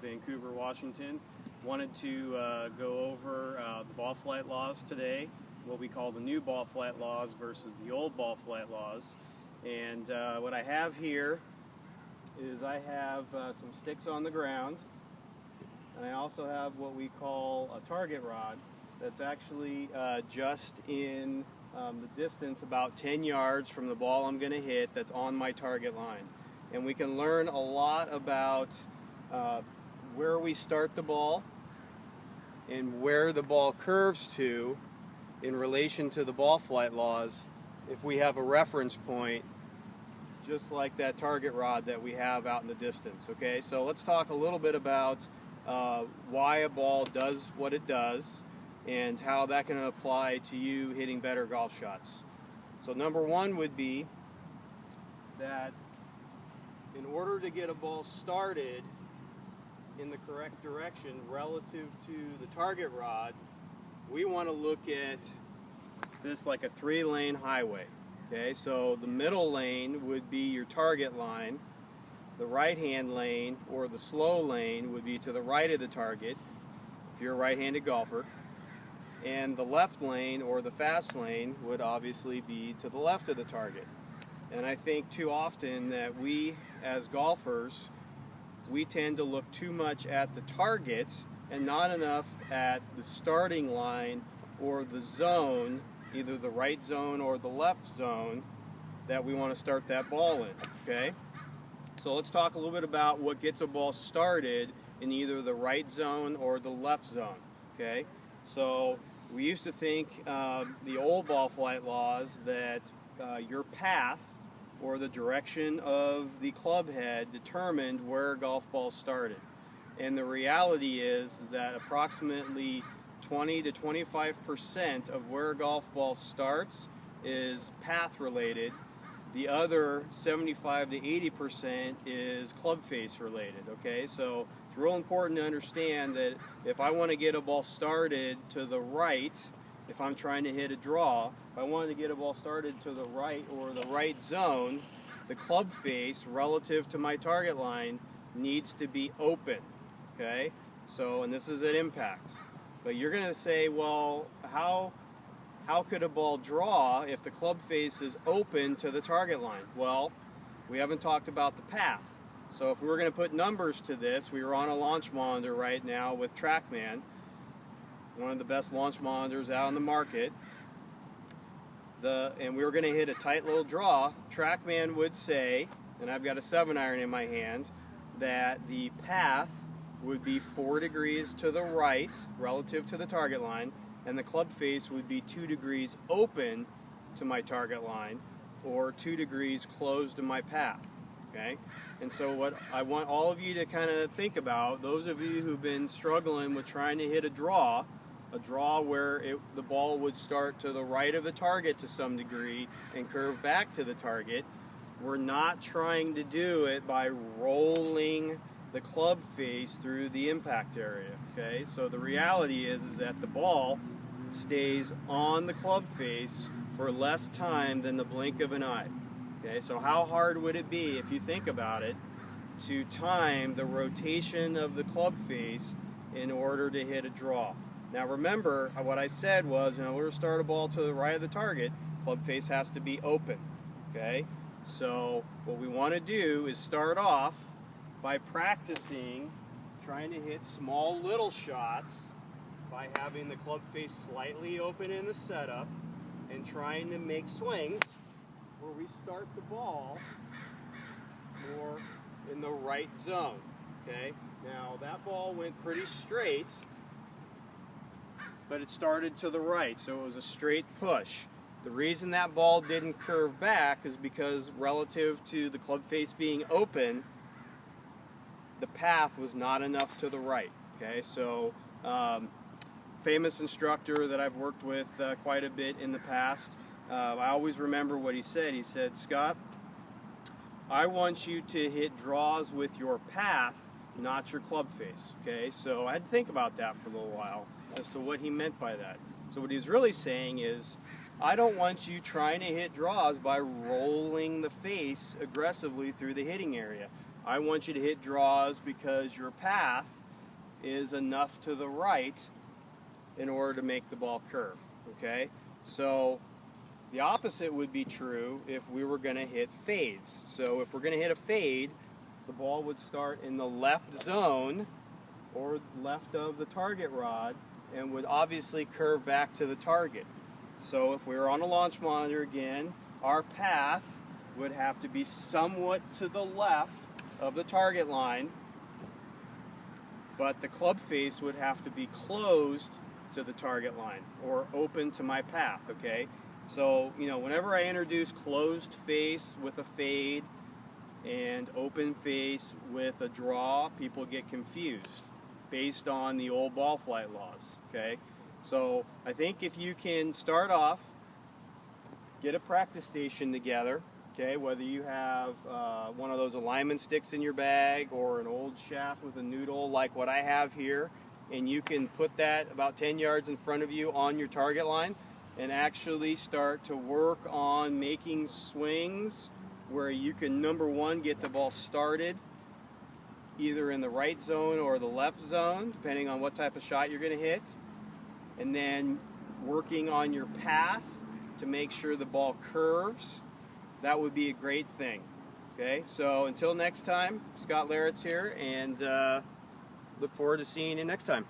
Vancouver, Washington. Wanted to go over the ball flight laws today, what we call the new ball flight laws versus the old ball flight laws. And what I have here is I have some sticks on the ground, and I also have what we call a target rod that's actually just in the distance about 10 yards from the ball I'm going to hit that's on my target line. And we can learn a lot about where we start the ball and where the ball curves to in relation to the ball flight laws if we have a reference point just like that target rod that we have out in the distance. Okay, so let's talk a little bit about why a ball does what it does and how that can apply to you hitting better golf shots. So number one would be that in order to get a ball started in the correct direction relative to the target rod, we want to look at this like a 3-lane highway. Okay, so the middle lane would be your target line, the right-hand lane or the slow lane would be to the right of the target if you're a right-handed golfer, and the left lane or the fast lane would obviously be to the left of the target. And I think too often that we as golfers, we tend to look too much at the target and not enough at the starting line or the zone, either the right zone or the left zone that we want to start that ball in. Okay? So let's talk a little bit about what gets a ball started in either the right zone or the left zone. Okay? So we used to think the old ball flight laws that your path or the direction of the club head determined where golf balls started. And the reality is that approximately 20 to 25% of where a golf ball starts is path related. The other 75 to 80% is club face related. Okay, so it's real important to understand that if I want to get a ball started to the right, if I'm trying to hit a draw, if I wanted to get a ball started to the right or the right zone, the club face relative to my target line needs to be open. Okay, so, and this is at impact. But you're going to say, well, how could a ball draw if the club face is open to the target line? Well, we haven't talked about the path. So if we were going to put numbers to this, we were on a launch monitor right now with TrackMan, one of the best launch monitors out on the market, and we were going to hit a tight little draw. TrackMan would say, and I've got a 7-iron in my hand, that the path would be 4 degrees to the right relative to the target line, and the club face would be 2 degrees open to my target line or 2 degrees closed to my path. Okay? And so what I want all of you to kind of think about, those of you who've been struggling with trying to hit a draw where the ball would start to the right of the target to some degree and curve back to the target, we're not trying to do it by rolling the club face through the impact area. Okay, so the reality is that the ball stays on the club face for less time than the blink of an eye. Okay, so how hard would it be, if you think about it, to time the rotation of the club face in order to hit a draw? Now remember, what I said was, in order to start a ball to the right of the target, club face has to be open. Okay, so what we want to do is start off by practicing trying to hit small little shots by having the club face slightly open in the setup and trying to make swings where we start the ball more in the right zone. Okay, now that ball went pretty straight, but it started to the right, so it was a straight push. The reason that ball didn't curve back is because relative to the club face being open, the path was not enough to the right. Okay, so famous instructor that I've worked with quite a bit in the past, I always remember what he said. He said, "Scott, I want you to hit draws with your path, not your club face." Okay, so I had to think about that for a little while as to what he meant by that. So what he's really saying is, I don't want you trying to hit draws by rolling the face aggressively through the hitting area. I want you to hit draws because your path is enough to the right in order to make the ball curve, okay? So the opposite would be true if we were going to hit fades. So if we're going to hit a fade, the ball would start in the left zone or left of the target rod and would obviously curve back to the target. So if we were on a launch monitor again, our path would have to be somewhat to the left of the target line, but the club face would have to be closed to the target line or open to my path, okay? So, you know, whenever I introduce closed face with a fade and open face with a draw, people get confused based on the old ball flight laws, okay? So I think if you can start off, get a practice station together, okay, whether you have one of those alignment sticks in your bag or an old shaft with a noodle like what I have here, and you can put that about 10 yards in front of you on your target line and actually start to work on making swings where you can, number one, get the ball started either in the right zone or the left zone, depending on what type of shot you're going to hit, and then working on your path to make sure the ball curves. That would be a great thing. Okay, so until next time, Lesson-Leritz here, and look forward to seeing you next time.